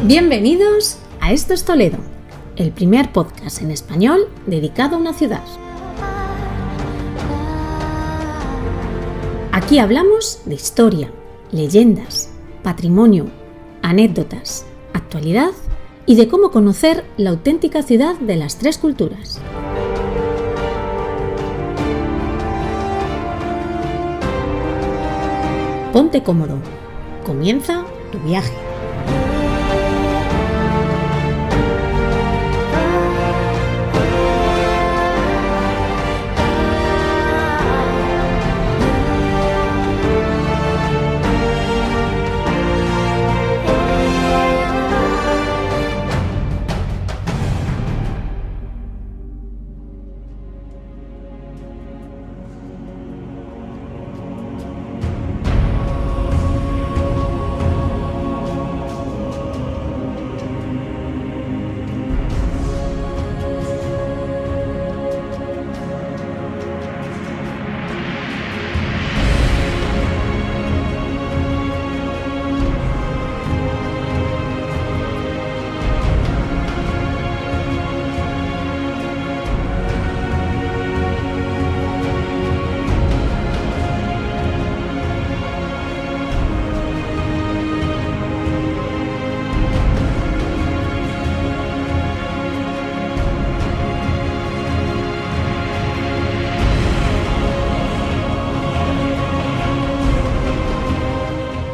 Bienvenidos a Esto es Toledo, el primer podcast en español dedicado a una ciudad. Aquí hablamos de historia, leyendas, patrimonio, anécdotas, actualidad y de cómo conocer la auténtica ciudad de las tres culturas. Ponte cómodo. Comienza tu viaje.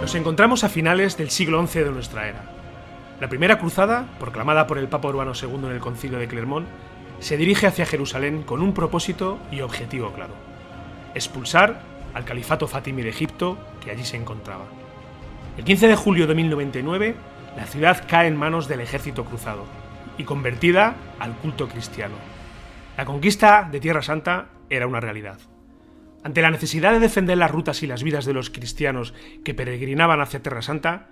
Nos encontramos a finales del siglo XI de nuestra era. La primera cruzada, proclamada por el Papa Urbano II en el Concilio de Clermont, se dirige hacia Jerusalén con un propósito y objetivo claro: expulsar al califato fatimí de Egipto que allí se encontraba. El 15 de julio de 1099, la ciudad cae en manos del ejército cruzado y convertida al culto cristiano. La conquista de Tierra Santa era una realidad. Ante la necesidad de defender las rutas y las vidas de los cristianos que peregrinaban hacia Tierra Santa,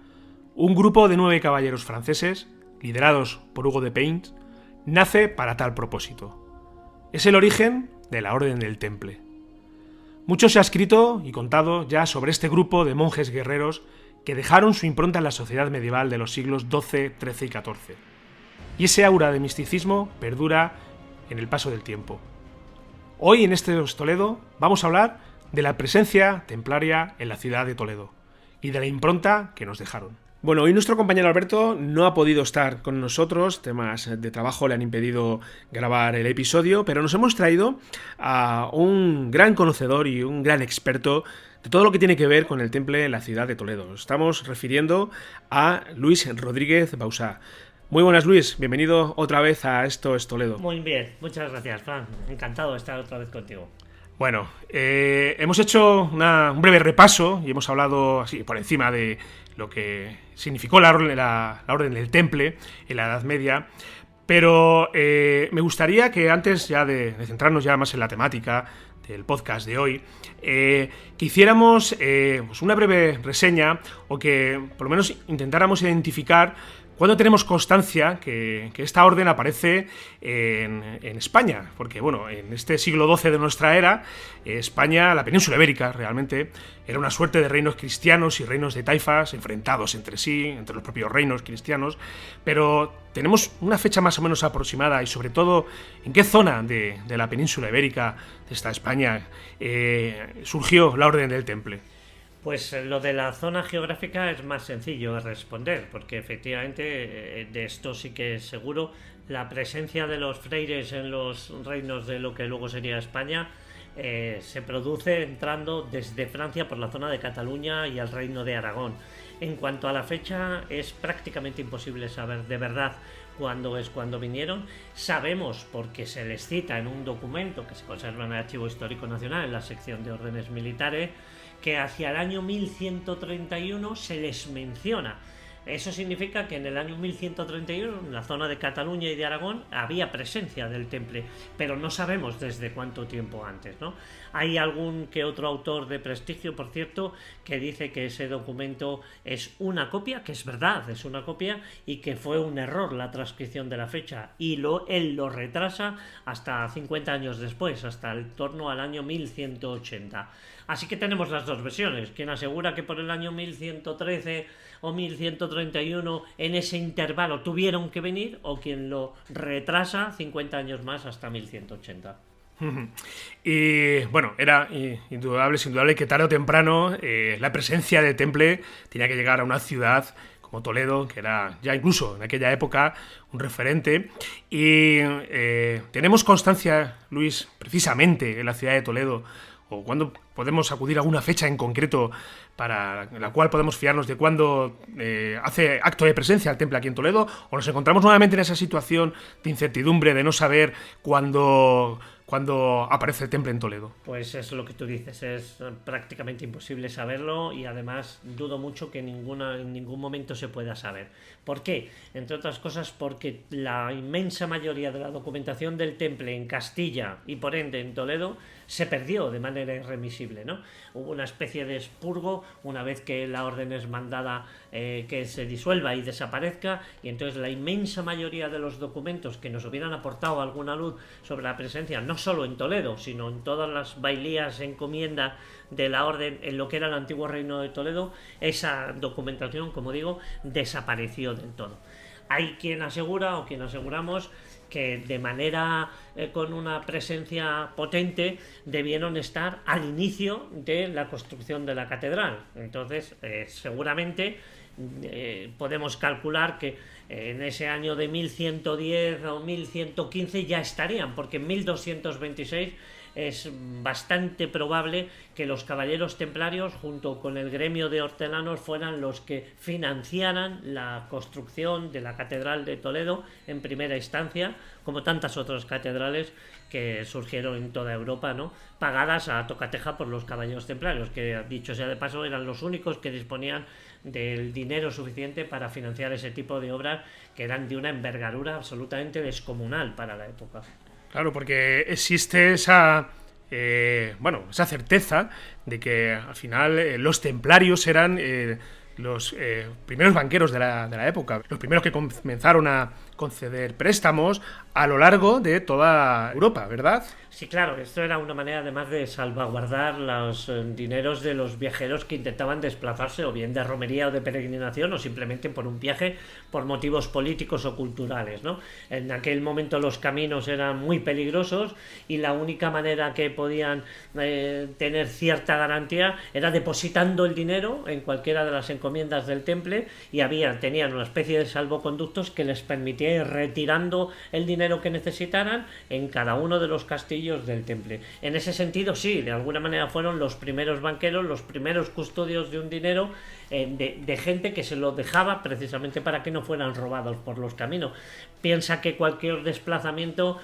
un grupo de 9 caballeros franceses, liderados por Hugo de Payns, nace para tal propósito. Es el origen de la Orden del Temple. Mucho se ha escrito y contado ya sobre este grupo de monjes guerreros que dejaron su impronta en la sociedad medieval de los siglos XII, XIII y XIV. Y ese aura de misticismo perdura en el paso del tiempo. Hoy en Esto es Toledo vamos a hablar de la presencia templaria en la ciudad de Toledo y de la impronta que nos dejaron. Bueno, hoy nuestro compañero Alberto no ha podido estar con nosotros, temas de trabajo le han impedido grabar el episodio, pero nos hemos traído a un gran conocedor y un gran experto de todo lo que tiene que ver con el temple en la ciudad de Toledo. Estamos refiriendo a Luis Rodríguez Bausá. Muy buenas, Luis, bienvenido otra vez a Esto es Toledo. Muy bien, muchas gracias, Fran. Encantado de estar otra vez contigo. Bueno, hemos hecho un breve repaso y hemos hablado así por encima de lo que significó la orden del Temple en la Edad Media, pero me gustaría que antes ya de centrarnos ya más en la temática del podcast de hoy, que hiciéramos pues una breve reseña o que por lo menos intentáramos identificar cuándo tenemos constancia que esta orden aparece en España. Porque, bueno, en este siglo XII de nuestra era, España, la península ibérica, realmente, era una suerte de reinos cristianos y reinos de taifas enfrentados entre sí, entre los propios reinos cristianos. Pero tenemos una fecha más o menos aproximada y, sobre todo, en qué zona de la península ibérica de esta España surgió la Orden del Temple. Pues lo de la zona geográfica es más sencillo de responder, porque efectivamente de esto sí que es seguro. La presencia de los freires en los reinos de lo que luego sería España se produce entrando desde Francia por la zona de Cataluña y el reino de Aragón. En cuanto a la fecha, es prácticamente imposible saber de verdad cuándo vinieron. Sabemos, porque se les cita en un documento que se conserva en el Archivo Histórico Nacional, en la sección de órdenes militares, que hacia el año 1131 se les menciona. Eso significa que en el año 1131, en la zona de Cataluña y de Aragón, había presencia del temple, pero no sabemos desde cuánto tiempo antes, ¿no? Hay algún que otro autor de prestigio, por cierto, que dice que ese documento es una copia, que es verdad, es una copia, y que fue un error la transcripción de la fecha, y él lo retrasa hasta 50 años después, hasta el torno al año 1180. Así que tenemos las dos versiones. Quien asegura que por el año 1113 o 1131 1131 en ese intervalo tuvieron que venir, o quien lo retrasa 50 años más hasta 1180. Y bueno, era indudable que tarde o temprano la presencia del temple tenía que llegar a una ciudad como Toledo, que era ya incluso en aquella época un referente. Y tenemos constancia, Luis, precisamente en la ciudad de Toledo, o cuando podemos acudir a alguna fecha en concreto para la cual podemos fiarnos de cuándo hace acto de presencia el temple aquí en Toledo, o nos encontramos nuevamente en esa situación de incertidumbre, de no saber cuándo aparece el temple en Toledo. Pues es lo que tú dices, es prácticamente imposible saberlo, y además dudo mucho que en ningún momento se pueda saber. ¿Por qué? Entre otras cosas porque la inmensa mayoría de la documentación del temple en Castilla y por ende en Toledo se perdió de manera irremisible, ¿no? Hubo una especie de expurgo una vez que la orden es mandada que se disuelva y desaparezca, y entonces la inmensa mayoría de los documentos que nos hubieran aportado alguna luz sobre la presencia, no solo en Toledo, sino en todas las bailías encomienda de la orden en lo que era el antiguo reino de Toledo, esa documentación, como digo, desapareció del todo. Hay quien asegura, o quien aseguramos, que de manera con una presencia potente debieron estar al inicio de la construcción de la catedral. Entonces seguramente podemos calcular que en ese año de 1110 o 1115 ya estarían, porque en 1226 es bastante probable que los caballeros templarios, junto con el gremio de hortelanos, fueran los que financiaran la construcción de la Catedral de Toledo en primera instancia, como tantas otras catedrales que surgieron en toda Europa, ¿no?, pagadas a tocateja por los caballeros templarios, que, dicho sea de paso, eran los únicos que disponían del dinero suficiente para financiar ese tipo de obras, que eran de una envergadura absolutamente descomunal para la época. Claro, porque existe esa certeza de que al final los templarios eran los primeros banqueros de la época, los primeros que comenzaron a conceder préstamos a lo largo de toda Europa, ¿verdad? Sí, claro, esto era una manera además de salvaguardar los dineros de los viajeros que intentaban desplazarse o bien de romería o de peregrinación, o simplemente por un viaje por motivos políticos o culturales, ¿no? En aquel momento los caminos eran muy peligrosos y la única manera que podían tener cierta garantía era depositando el dinero en cualquiera de las encomiendas del temple, y tenían una especie de salvoconductos que les permitía ir retirando el dinero que necesitaran en cada uno de los castillos del temple. En ese sentido, sí, de alguna manera fueron los primeros banqueros, los primeros custodios de un dinero de gente que se lo dejaba precisamente para que no fueran robados por los caminos. Piensa que cualquier desplazamiento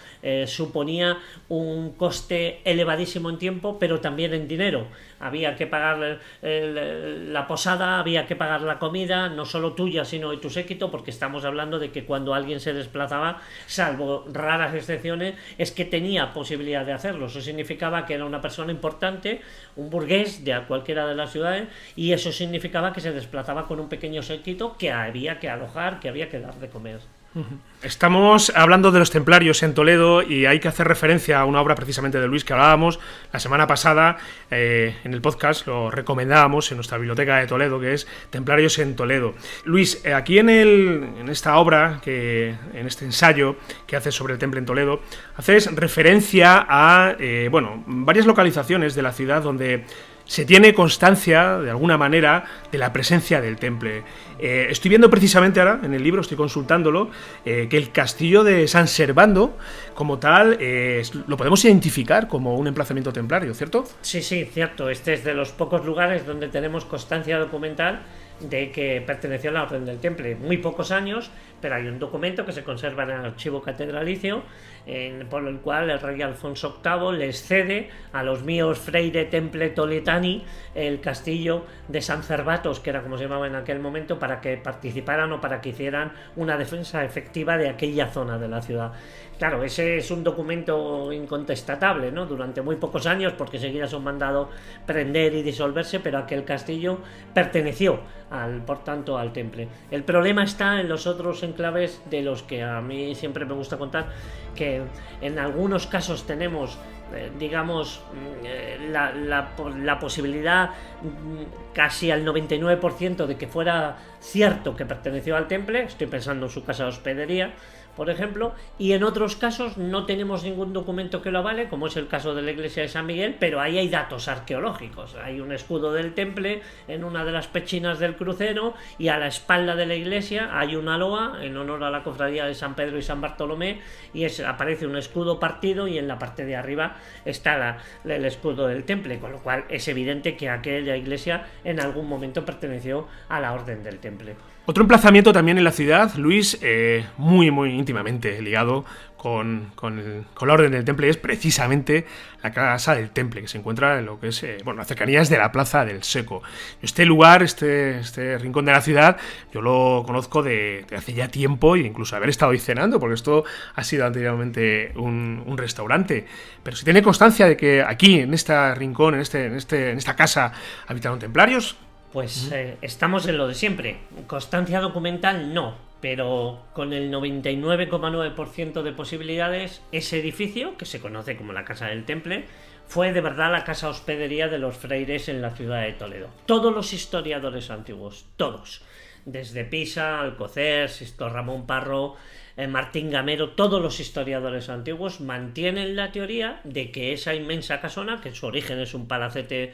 suponía un coste elevadísimo en tiempo, pero también en dinero. Había que pagar la posada, había que pagar la comida, no solo tuya, sino de tu séquito, porque estamos hablando de que cuando alguien se desplazaba, salvo raras excepciones, es que tenía posibilidad de hacerlo. Eso significaba que era una persona importante, un burgués de cualquiera de las ciudades, y eso significaba que se desplazaba con un pequeño séquito que había que alojar, que había que dar de comer. Estamos hablando de los templarios en Toledo y hay que hacer referencia a una obra precisamente de Luis que hablábamos la semana pasada en el podcast, lo recomendábamos en nuestra biblioteca de Toledo, que es Templarios en Toledo. Luis, aquí en esta obra, en este ensayo que haces sobre el temple en Toledo, haces referencia a varias localizaciones de la ciudad donde se tiene constancia, de alguna manera, de la presencia del temple. Estoy viendo precisamente ahora, en el libro, estoy consultándolo, que el castillo de San Servando, como tal, lo podemos identificar como un emplazamiento templario, ¿cierto? Sí, cierto. Este es de los pocos lugares donde tenemos constancia documental de que perteneció a la Orden del Temple. Muy pocos años, pero hay un documento que se conserva en el archivo catedralicio, por el cual el rey Alfonso VIII les cede a los míos Freire Temple Toletani el castillo de San Cervatos, que era como se llamaba en aquel momento, para que participaran o para que hicieran una defensa efectiva de aquella zona de la ciudad. Claro, ese es un documento incontestable, ¿no? Durante muy pocos años, porque seguida son mandado prender y disolverse, pero aquel castillo perteneció, por tanto, al temple. El problema está en los otros enclaves, de los que a mí siempre me gusta contar, que en algunos casos tenemos digamos, la posibilidad casi al 99% de que fuera cierto que perteneció al temple. Estoy pensando en su casa de hospedería, por ejemplo, y en otros casos no tenemos ningún documento que lo avale, como es el caso de la iglesia de San Miguel, pero ahí hay datos arqueológicos. Hay un escudo del temple en una de las pechinas del crucero, y a la espalda de la iglesia hay una loa en honor a la cofradía de San Pedro y San Bartolomé, y aparece un escudo partido, y en la parte de arriba está el escudo del temple, con lo cual es evidente que aquella iglesia en algún momento perteneció a la Orden del Temple. Otro emplazamiento también en la ciudad, Luis, muy íntimamente ligado con la Orden del Temple, es precisamente la Casa del Temple, que se encuentra en lo que es las cercanías de la Plaza del Seco. Este lugar, este rincón de la ciudad, yo lo conozco de hace ya tiempo, e incluso haber estado ahí cenando, porque esto ha sido anteriormente un restaurante. Pero si tiene constancia de que aquí, en este rincón, en esta casa, habitaron templarios. Pues estamos en lo de siempre. Constancia documental no, pero con el 99,9% de posibilidades, ese edificio, que se conoce como la Casa del Temple, fue de verdad la casa hospedería de los freires en la ciudad de Toledo. Todos los historiadores antiguos, todos, desde Pisa, Alcocer, Sisto Ramón Parro, Martín Gamero, todos los historiadores antiguos mantienen la teoría de que esa inmensa casona, que en su origen es un palacete,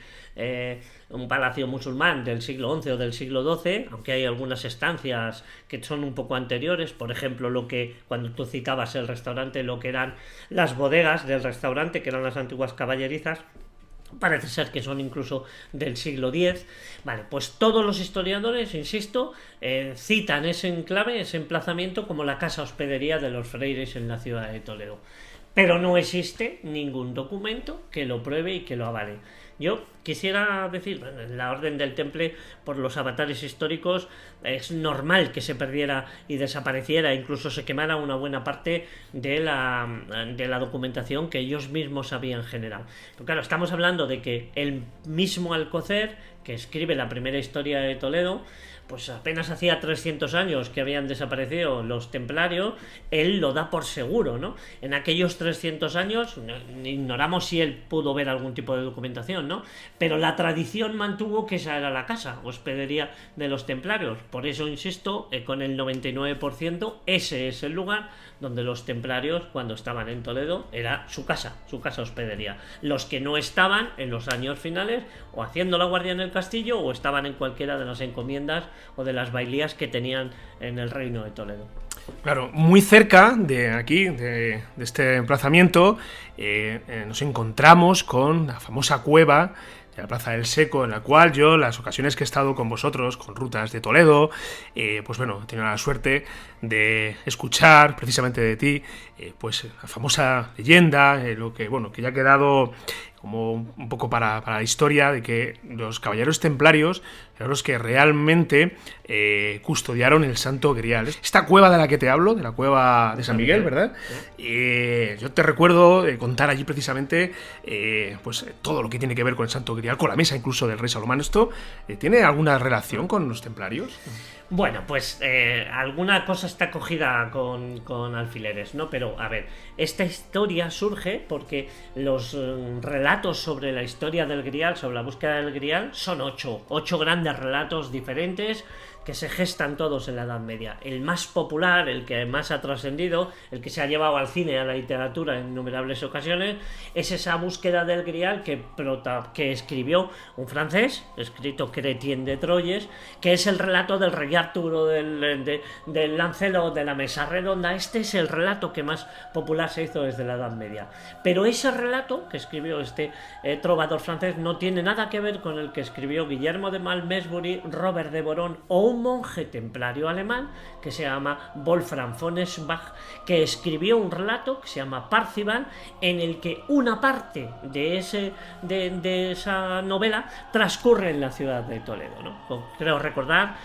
un palacio musulmán del siglo XI o del siglo XII, aunque hay algunas estancias que son un poco anteriores, por ejemplo, cuando tú citabas el restaurante, lo que eran las bodegas del restaurante, que eran las antiguas caballerizas, parece ser que son incluso del siglo X. Vale, pues todos los historiadores, insisto, citan ese enclave, ese emplazamiento, como la casa hospedería de los freires en la ciudad de Toledo. Pero no existe ningún documento que lo pruebe y que lo avale. Yo quisiera decir, bueno, en la Orden del Temple, por los avatares históricos, es normal que se perdiera y desapareciera, incluso se quemara una buena parte de la documentación que ellos mismos habían generado. Pero claro, estamos hablando de que el mismo Alcocer, que escribe la primera historia de Toledo, pues apenas hacía 300 años que habían desaparecido los templarios, él lo da por seguro, ¿no? En aquellos 300 años, ignoramos si él pudo ver algún tipo de documentación, ¿no? Pero la tradición mantuvo que esa era la casa, hospedería de los templarios. Por eso, insisto, con el 99%, ese es el lugar donde los templarios, cuando estaban en Toledo, era su casa hospedería. Los que no estaban en los años finales, o haciendo la guardia en el castillo, o estaban en cualquiera de las encomiendas o de las bailías que tenían en el reino de Toledo. Claro, muy cerca de aquí, de este emplazamiento, nos encontramos con la famosa cueva de la Plaza del Seco, en la cual yo, las ocasiones que he estado con vosotros, con Rutas de Toledo, pues bueno, he tenido la suerte de escuchar precisamente de ti, pues la famosa leyenda, lo que, bueno, que ya ha quedado como un poco para la historia, de que los caballeros templarios eran los que realmente custodiaron el Santo Grial. Esta cueva de la que te hablo, de la cueva de San Miguel, ¿verdad? Yo te recuerdo contar allí precisamente pues todo lo que tiene que ver con el Santo Grial, con la mesa incluso del rey Salomón. ¿Esto tiene alguna relación con los templarios? Bueno, pues alguna cosa está cogida con alfileres, ¿no? Pero, a ver, esta historia surge porque los relatos sobre la historia del Grial, sobre la búsqueda del Grial, son 8 grandes relatos diferentes que se gestan todos en la Edad Media. El más popular, el que más ha trascendido, el que se ha llevado al cine, a la literatura en innumerables ocasiones, es esa búsqueda del Grial que escribió un francés, escrito Chrétien de Troyes, que es el relato del rey Arturo, del Lancelot, de la Mesa Redonda. Este es el relato que más popular se hizo desde la Edad Media. Pero ese relato que escribió este trovador francés no tiene nada que ver con el que escribió Guillermo de Malmesbury, Robert de Borón o un monje templario alemán que se llama Wolfram von Eschenbach, que escribió un relato que se llama Parzival, en el que una parte de esa novela transcurre en la ciudad de Toledo, ¿no? Creo recordar,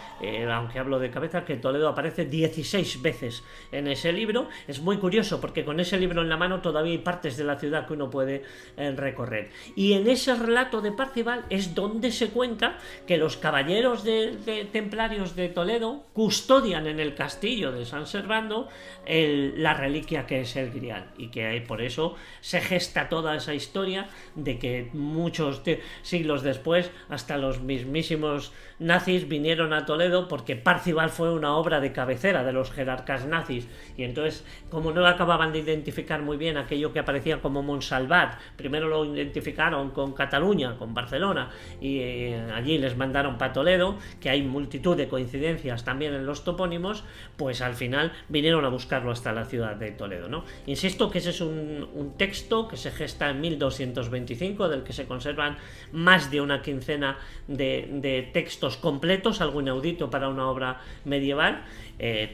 aunque hablo de cabeza, que Toledo aparece 16 veces en ese libro. Es muy curioso porque con ese libro en la mano todavía hay partes de la ciudad que uno puede recorrer. Y en ese relato de Parzival es donde se cuenta que los caballeros de templarios templarios de Toledo custodian en el castillo de San Servando la reliquia que es el Grial, y que por eso se gesta toda esa historia de que muchos siglos después hasta los mismísimos nazis vinieron a Toledo porque Parzival fue una obra de cabecera de los jerarcas nazis, y entonces, como no acababan de identificar muy bien aquello que aparecía como Montsalvat, primero lo identificaron con Cataluña, con Barcelona, y allí les mandaron para Toledo, que hay multitud de coincidencias también en los topónimos, pues al final vinieron a buscarlo hasta la ciudad de Toledo, ¿no? Insisto que ese es un texto que se gesta en 1225, del que se conservan más de una quincena de textos completos, algo inaudito para una obra medieval.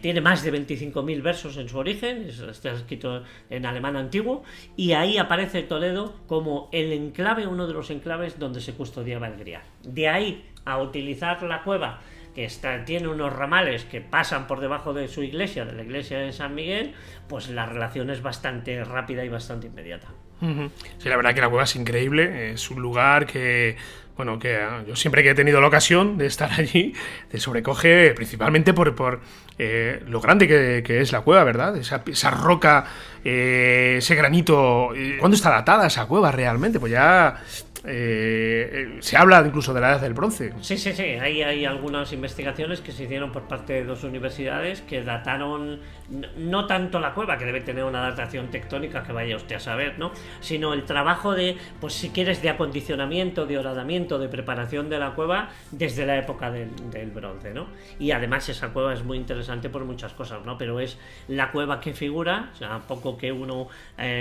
Tiene más de 25.000 versos en su origen, está escrito en alemán antiguo, y ahí aparece Toledo como el enclave, uno de los enclaves donde se custodiaba el Grial. De ahí a utilizar la cueva, que tiene unos ramales que pasan por debajo de su iglesia, de la iglesia de San Miguel, pues la relación es bastante rápida y bastante inmediata. Sí, la verdad que la cueva es increíble, es un lugar que, bueno, que yo siempre que he tenido la ocasión de estar allí, te sobrecoge principalmente por lo grande que es la cueva, ¿verdad? Esa roca, ese granito. ¿Cuándo está datada esa cueva realmente? Pues ya se habla incluso de la edad del bronce. Sí. Hay algunas investigaciones que se hicieron por parte de dos universidades que dataron no tanto la cueva, que debe tener una datación tectónica que vaya usted a saber, ¿no? Sino el trabajo de, pues si quieres, de acondicionamiento, de horadamiento, de preparación de la cueva desde la época del bronce, ¿no? Y además esa cueva es muy interesante por muchas cosas, ¿no? Pero es la cueva que figura, o sea, a poco que uno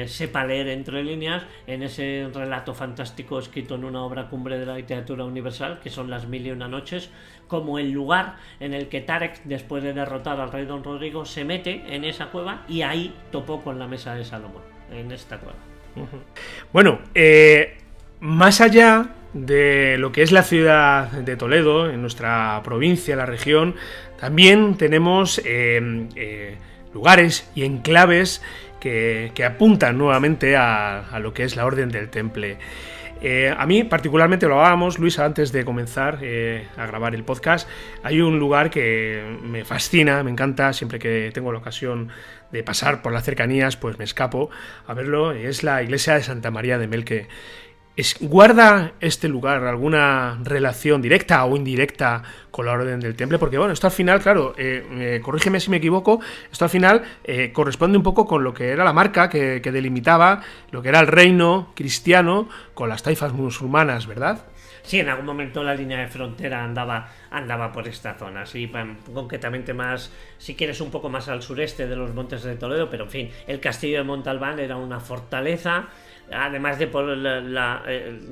sepa leer entre líneas, en ese relato fantástico escrito en una obra cumbre de la literatura universal, que son Las Mil y Una Noches, como el lugar en el que Tarek, después de derrotar al rey Don Rodrigo, se mete en esa cueva y ahí topó con la mesa de Salomón, en esta cueva. Bueno, más allá de lo que es la ciudad de Toledo, en nuestra provincia, la región, también tenemos lugares y enclaves que apuntan nuevamente a lo que es la Orden del Temple. A mí particularmente, lo hablábamos, Luis, antes de comenzar a grabar el podcast, hay un lugar que me fascina, me encanta, siempre que tengo la ocasión de pasar por las cercanías, pues me escapo a verlo, y es la iglesia de Santa María de Melque. ¿Guarda este lugar alguna relación directa o indirecta con la Orden del Temple? Porque bueno, esto al final, claro, corrígeme si me equivoco, esto al final corresponde un poco con lo que era la marca que delimitaba lo que era el reino cristiano con las taifas musulmanas, ¿verdad? Sí, en algún momento la línea de frontera andaba por esta zona, sí, concretamente más, si quieres, un poco más al sureste de los Montes de Toledo, pero en fin, el castillo de Montalbán era una fortaleza. Además de por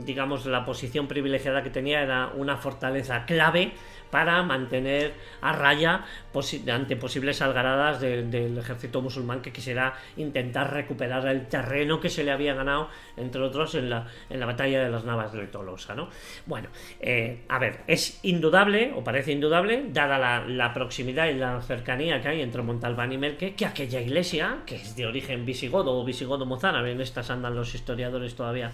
digamos, la posición privilegiada que tenía, era una fortaleza clave para mantener a raya ante posibles algaradas del ejército musulmán que quisiera intentar recuperar el terreno que se le había ganado, entre otros, en la batalla de las Navas de Tolosa, ¿no? Bueno, a ver, es indudable, o parece indudable, dada la proximidad y la cercanía que hay entre Montalbán y Melque, que aquella iglesia, que es de origen visigodo o visigodo-mozárabe, en estas andan los historiadores todavía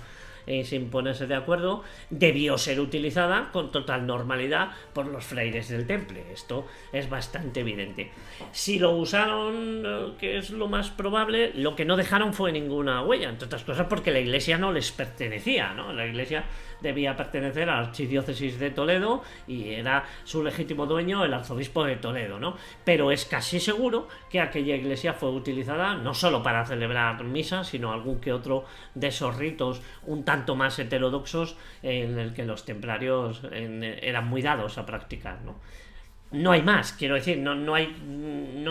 sin ponerse de acuerdo, debió ser utilizada con total normalidad por los frailes del Temple. Esto es bastante evidente. Si lo usaron, que es lo más probable, lo que no dejaron fue ninguna huella, entre otras cosas porque la iglesia no les pertenecía, ¿no? La iglesia debía pertenecer a la archidiócesis de Toledo y era su legítimo dueño el arzobispo de Toledo, ¿no? Pero es casi seguro que aquella iglesia fue utilizada no solo para celebrar misa, sino algún que otro de esos ritos un tanto más heterodoxos en el que los templarios eran muy dados a practicar, ¿no? No hay más, quiero decir, no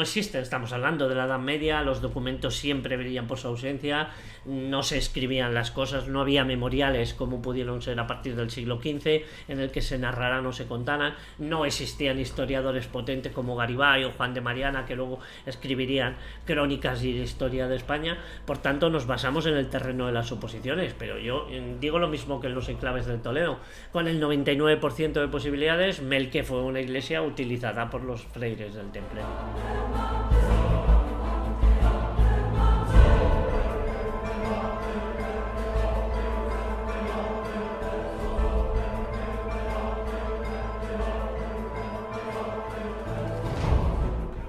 existe, estamos hablando de la Edad Media, los documentos siempre brillan por su ausencia, no se escribían las cosas, no había memoriales como pudieron ser a partir del siglo XV, en el que se narraran o se contaran, no existían historiadores potentes como Garibay o Juan de Mariana, que luego escribirían crónicas y historia de España, por tanto nos basamos en el terreno de las suposiciones, pero yo digo lo mismo que en los enclaves de Toledo, con el 99% de posibilidades, Melque fue una iglesia utilizada por los frailes del Temple.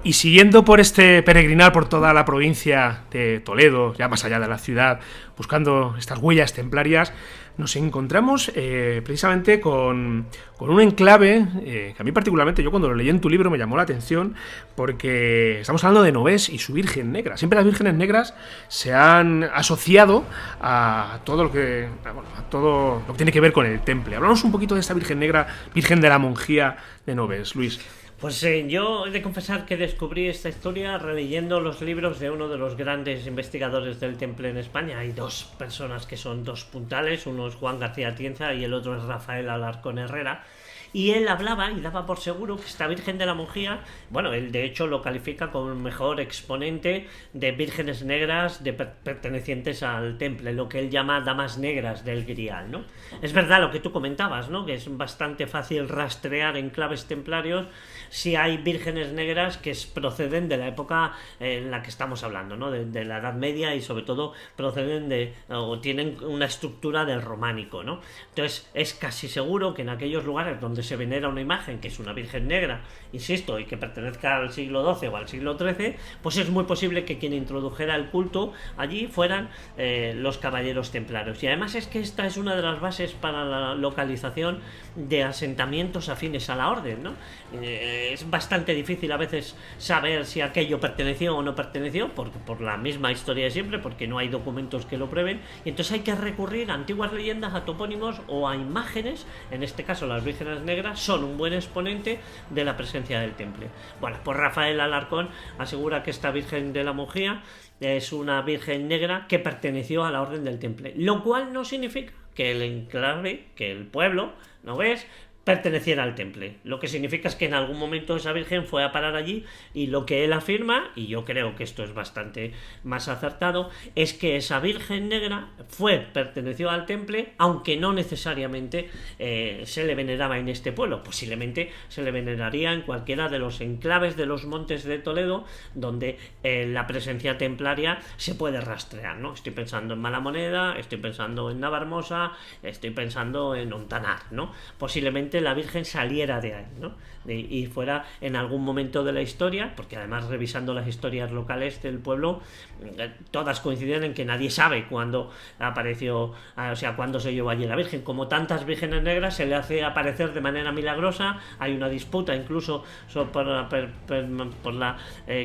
Y siguiendo por este peregrinar por toda la provincia de Toledo, ya más allá de la ciudad, buscando estas huellas templarias, nos encontramos precisamente con un enclave que a mí particularmente, yo cuando lo leí en tu libro me llamó la atención, porque estamos hablando de Novés y su Virgen Negra. Siempre las vírgenes negras se han asociado a todo lo que tiene que ver con el temple. Hablamos un poquito de esta Virgen Negra, Virgen de la Monjía de Novés, Luis. Pues yo he de confesar que descubrí esta historia releyendo los libros de uno de los grandes investigadores del temple en España. Hay dos personas que son dos puntales, uno es Juan García Atienza y el otro es Rafael Alarcón Herrera. Y él hablaba y daba por seguro que esta Virgen de la Monjía, bueno, él de hecho lo califica como el mejor exponente de vírgenes negras pertenecientes al temple, lo que él llama damas negras del Grial, ¿no? Es verdad lo que tú comentabas, ¿no? Que es bastante fácil rastrear enclaves templarios si hay vírgenes negras que proceden de la época en la que estamos hablando, ¿no? De la Edad Media, y sobre todo proceden o tienen una estructura del románico, ¿no? Entonces es casi seguro que en aquellos lugares donde se venera una imagen que es una Virgen Negra, insisto, y que pertenezca al siglo XII o al siglo XIII, pues es muy posible que quien introdujera el culto allí fueran los caballeros templarios. Y además es que esta es una de las bases para la localización de asentamientos afines a la orden, ¿no? Es bastante difícil a veces saber si aquello perteneció o no perteneció, por la misma historia de siempre, porque no hay documentos que lo prueben, y entonces hay que recurrir a antiguas leyendas, a topónimos o a imágenes. En este caso las vírgenes negras son un buen exponente de la presencia del temple. Bueno, pues Rafael Alarcón asegura que esta Virgen de la Monjía es una Virgen Negra que perteneció a la orden del temple, lo cual no significa que el enclave, que el pueblo, ¿no ves?, perteneciera al temple. Lo que significa es que en algún momento esa virgen fue a parar allí, y lo que él afirma, y yo creo que esto es bastante más acertado, es que esa Virgen Negra perteneció al temple, aunque no necesariamente se le veneraba en este pueblo. Posiblemente se le veneraría en cualquiera de los enclaves de los montes de Toledo donde la presencia templaria se puede rastrear, ¿no? Estoy pensando en Malamoneda, estoy pensando en Navarmosa, estoy pensando en Ontanar, ¿no? Posiblemente la Virgen saliera de ahí, ¿no? Y fuera en algún momento de la historia, porque además revisando las historias locales del pueblo, todas coinciden en que nadie sabe cuándo apareció, o sea, cuándo se llevó allí la Virgen. Como tantas vírgenes negras, se le hace aparecer de manera milagrosa. Hay una disputa incluso por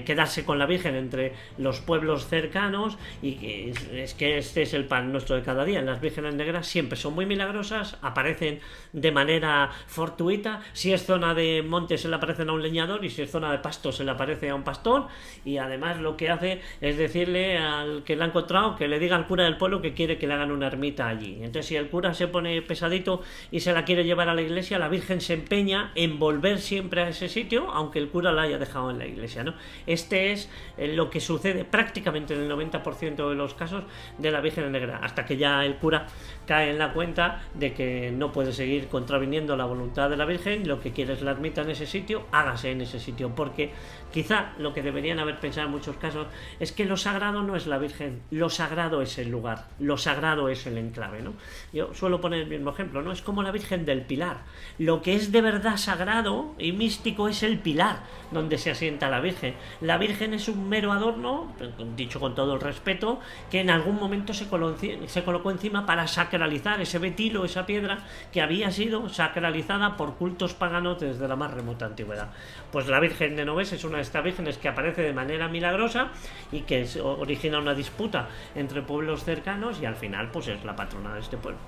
quedarse con la Virgen entre los pueblos cercanos, y es que este es el pan nuestro de cada día. Las vírgenes negras siempre son muy milagrosas, aparecen de manera fortuita. Si es zona de monte se le aparecen a un leñador, y si es zona de pasto se le aparece a un pastor, y además lo que hace es decirle al que la ha encontrado que le diga al cura del pueblo que quiere que le hagan una ermita allí. Entonces, si el cura se pone pesadito y se la quiere llevar a la iglesia, la Virgen se empeña en volver siempre a ese sitio, aunque el cura la haya dejado en la iglesia, ¿no? Este es lo que sucede prácticamente en el 90% de los casos de la Virgen Negra, hasta que ya el cura cae en la cuenta de que no puede seguir contraviniendo la voluntad de la Virgen. Lo que quiere es la ermita en ese sitio, hágase en ese sitio, porque quizá lo que deberían haber pensado en muchos casos es que lo sagrado no es la Virgen, lo sagrado es el lugar, lo sagrado es el enclave, ¿no? Yo suelo poner el mismo ejemplo, ¿no? Es como la Virgen del Pilar. Lo que es de verdad sagrado y místico es el pilar donde se asienta la Virgen. La Virgen es un mero adorno, dicho con todo el respeto, que en algún momento se colocó encima para sacralizar ese betilo, esa piedra que había sido sacralizada por cultos paganos desde la más remota antigüedad. Pues la Virgen de Novés es una de estas vírgenes que aparece de manera milagrosa y que origina una disputa entre pueblos cercanos, y al final pues es la patrona de este pueblo.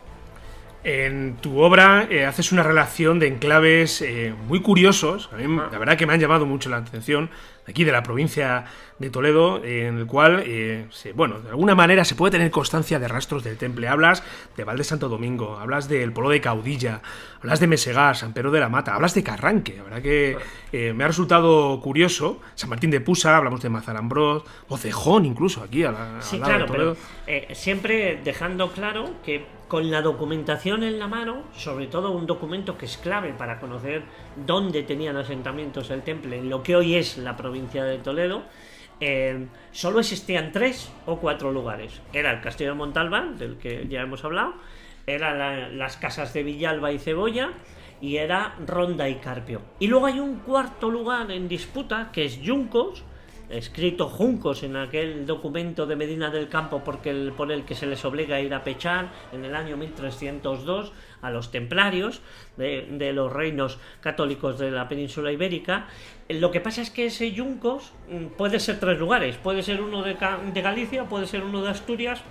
En tu obra haces una relación de enclaves muy curiosos. A mí, la verdad que me han llamado mucho la atención, aquí de la provincia de Toledo, en el cual, de alguna manera se puede tener constancia de rastros del temple. Hablas de Val de Santo Domingo, hablas del pueblo de Caudilla, hablas de Mesegar, San Pedro de la Mata, hablas de Carranque. La verdad que me ha resultado curioso. San Martín de Pusa, hablamos de Mazarambrós, Ocejón incluso, aquí al lado de Toledo. Pero siempre dejando claro que con la documentación en la mano, sobre todo un documento que es clave para conocer dónde tenían asentamientos el temple, en lo que hoy es la provincia de Toledo, solo existían 3 o 4 lugares. Era el Castillo de Montalbán, del que ya hemos hablado, eran las casas de Villalba y Cebolla, y era Ronda y Carpio. Y luego hay un cuarto lugar en disputa, que es Juncos, escrito Juncos en aquel documento de Medina del Campo por el que se les obliga a ir a pechar en el año 1302 a los templarios de los reinos católicos de la península ibérica. Lo que pasa es que ese Juncos puede ser 3 lugares, puede ser uno de Galicia, puede ser uno de Asturias,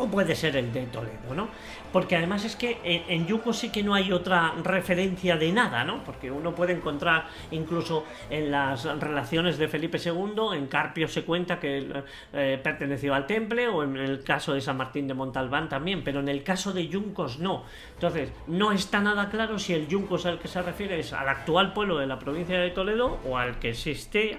o puede ser el de Toledo, ¿no? Porque además es que en Juncos sí que no hay otra referencia de nada, ¿no? Porque uno puede encontrar incluso en las relaciones de Felipe II, en Carpio se cuenta que perteneció al Temple, o en el caso de San Martín de Montalbán también, pero en el caso de Juncos no. Entonces, no está nada claro si el Juncos al que se refiere es al actual pueblo de la provincia de Toledo o al que existe,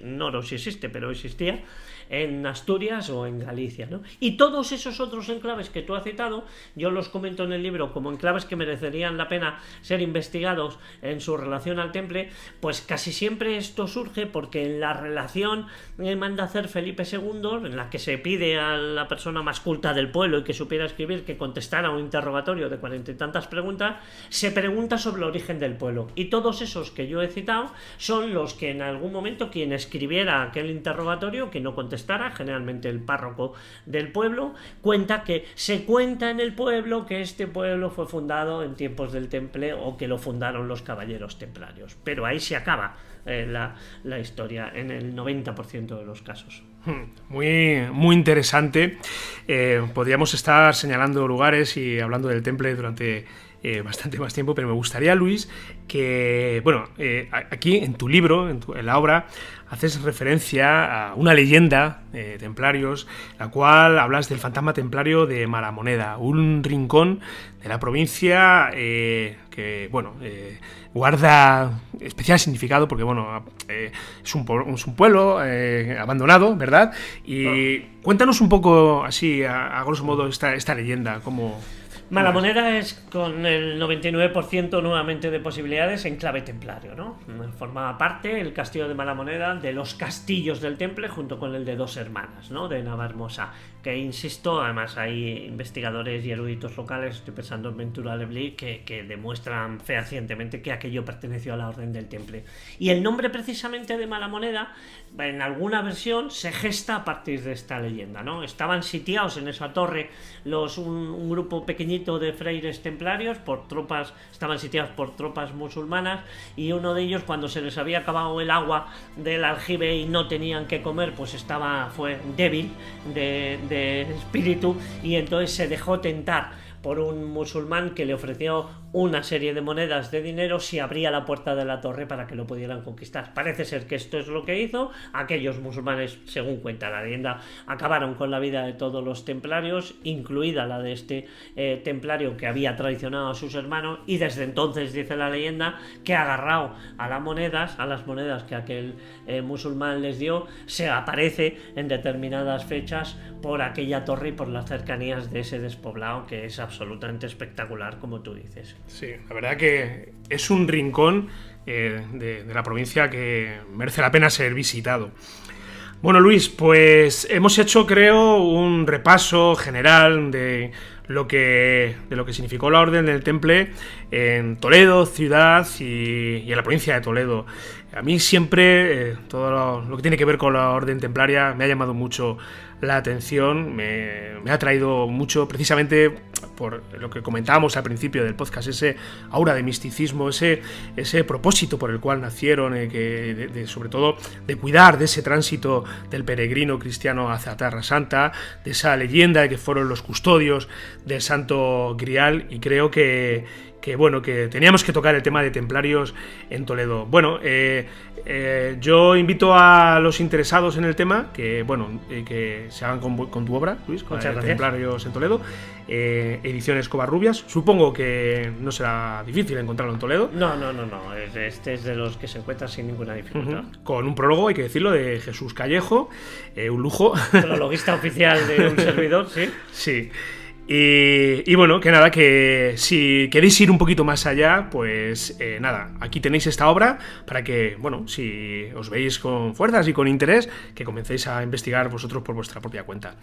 no si existe, pero existía en Asturias o en Galicia, ¿no? Y todos esos otros enclaves que tú has citado, yo los comento en el libro como enclaves que merecerían la pena ser investigados en su relación al Temple, pues casi siempre esto surge porque en la relación que manda hacer Felipe II, en la que se pide a la persona más culta del pueblo y que supiera escribir que contestara un interrogatorio de 40 y tantas preguntas, se pregunta sobre el origen del pueblo. Y todos esos que yo he citado son los que en algún momento quien escribiera aquel interrogatorio, que no contestara, generalmente el párroco del pueblo, cuenta que se cuenta en el pueblo que este pueblo fue fundado en tiempos del Temple o que lo fundaron los caballeros templarios. Pero ahí se acaba la historia en el 90% de los casos. Muy, muy interesante. Podríamos estar señalando lugares y hablando del Temple durante bastante más tiempo, pero me gustaría, Luis, que, bueno, aquí en tu libro, en la obra, haces referencia a una leyenda de templarios, la cual hablas del fantasma templario de Malamoneda, un rincón de la provincia que, bueno, guarda especial significado porque, bueno, es un pueblo abandonado, ¿verdad? Y cuéntanos un poco, así, a grosso modo, esta leyenda, cómo... Malamoneda es, con el 99% nuevamente de posibilidades, enclave templario, ¿no? Formaba parte el castillo de Malamoneda de los castillos del Temple junto con el de Dos Hermanas, ¿no? De Navarmosa, que insisto, además hay investigadores y eruditos locales, estoy pensando en Ventura Leblis, que demuestran fehacientemente que aquello perteneció a la Orden del Temple. Y el nombre precisamente de Malamoneda, en alguna versión, se gesta a partir de esta leyenda, ¿no? Estaban sitiados en esa torre un grupo pequeñito de freires templarios estaban sitiados por tropas musulmanas, y uno de ellos, cuando se les había acabado el agua del aljibe y no tenían que comer, pues fue débil de espíritu, y entonces se dejó tentar por un musulmán que le ofreció una serie de monedas de dinero si abría la puerta de la torre para que lo pudieran conquistar. Parece ser que esto es lo que hizo. Aquellos musulmanes, según cuenta la leyenda, acabaron con la vida de todos los templarios, incluida la de este templario que había traicionado a sus hermanos, y desde entonces dice la leyenda que, agarrado a las monedas que aquel musulmán les dio, se aparece en determinadas fechas por aquella torre y por las cercanías de ese despoblado, que es absolutamente espectacular, como tú dices. Sí, la verdad que es un rincón de la provincia que merece la pena ser visitado. Bueno, Luis, pues hemos hecho, creo, un repaso general de lo que significó la Orden del Temple en Toledo, ciudad, y en la provincia de Toledo. A mí siempre todo lo que tiene que ver con la Orden Templaria me ha llamado mucho la atención, me ha atraído mucho, precisamente por lo que comentábamos al principio del podcast, ese aura de misticismo, ese propósito por el cual nacieron, sobre todo de cuidar de ese tránsito del peregrino cristiano hacia Terra Santa, de esa leyenda de que fueron los custodios del Santo Grial, y creo que teníamos que tocar el tema de templarios en Toledo. Bueno, yo invito a los interesados en el tema que se hagan con tu obra, Luis, con Templarios en Toledo, Ediciones Covarrubias. Supongo que no será difícil encontrarlo en Toledo. No. Este es de los que se encuentra sin ninguna dificultad. Con un prólogo, hay que decirlo, de Jesús Callejo, un lujo. Prologuista oficial de un servidor, sí. Sí. Y bueno, que nada, que si queréis ir un poquito más allá, pues nada, aquí tenéis esta obra para que, bueno, si os veis con fuerzas y con interés, que comencéis a investigar vosotros por vuestra propia cuenta.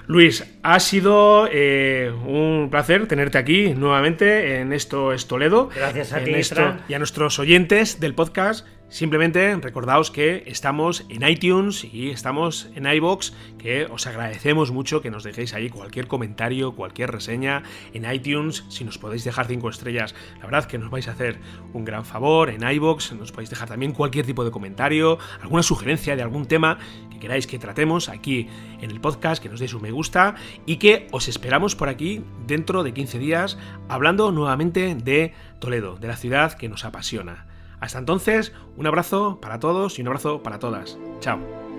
Luis, ha sido un placer tenerte aquí nuevamente en Esto es Toledo. Gracias a ti, Fran. Y a nuestros oyentes del podcast. Simplemente recordaos que estamos en iTunes y estamos en iVoox, que os agradecemos mucho que nos dejéis ahí cualquier comentario, cualquier reseña en iTunes. Si nos podéis dejar 5 estrellas, la verdad que nos vais a hacer un gran favor. En iVoox nos podéis dejar también cualquier tipo de comentario, alguna sugerencia de algún tema que queráis que tratemos aquí en el podcast, que nos deis un me gusta y que os esperamos por aquí dentro de 15 días hablando nuevamente de Toledo, de la ciudad que nos apasiona. Hasta entonces, un abrazo para todos y un abrazo para todas. Chao.